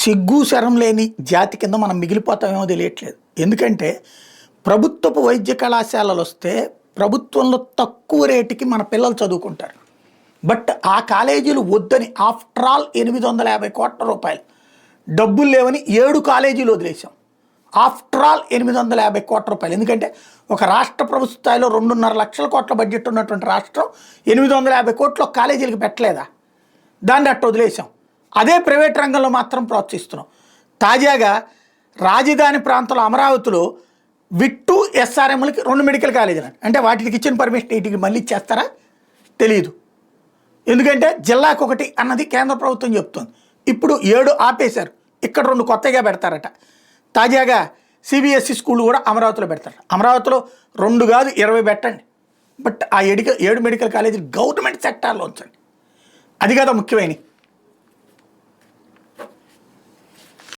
సిగ్గు శరం లేని జాతి కింద మనం మిగిలిపోతామేమో తెలియట్లేదు. ఎందుకంటే ప్రభుత్వపు వైద్య కళాశాలలు వస్తే ప్రభుత్వంలో తక్కువ రేటుకి మన పిల్లలు చదువుకుంటారు. బట్ ఆ కాలేజీలు వద్దని ఆఫ్టర్ ఆల్ 850 కోట్ల రూపాయలు డబ్బులు లేవని 7 కాలేజీలు వదిలేసాం. ఆఫ్టర్ ఆల్ 850 కోట్ల రూపాయలు. ఎందుకంటే ఒక రాష్ట్ర ప్రభుత్వ స్థాయిలో 2.5 లక్షల కోట్ల బడ్జెట్ ఉన్నటువంటి రాష్ట్రం 850 కోట్లు ఒక కాలేజీలకు పెట్టలేదా? దాన్ని అట్టు వదిలేసాం. అదే ప్రైవేట్ రంగంలో మాత్రం ప్రోత్సహిస్తున్నాం. తాజాగా రాజధాని ప్రాంతంలో అమరావతిలో విట్టు ఎస్ఆర్ఎంలకి 2 మెడికల్ కాలేజీలు అంటే వాటికి ఇచ్చిన పర్మిషన్ వీటికి మళ్ళీ ఇచ్చేస్తారా తెలియదు. ఎందుకంటే జిల్లాకు ఒకటి అన్నది కేంద్ర ప్రభుత్వం చెప్తుంది. ఇప్పుడు 7 ఆపేశారు, ఇక్కడ 2 కొత్తగా పెడతారట. తాజాగా సిబిఎస్ఈ స్కూల్ కూడా అమరావతిలో పెడతారు. అమరావతిలో 2 కాదు 20 పెట్టండి, బట్ ఆ 7 మెడికల్ కాలేజీలు గవర్నమెంట్ సెక్టార్లో ఉంచండి. అది కదా ముఖ్యమైనవి.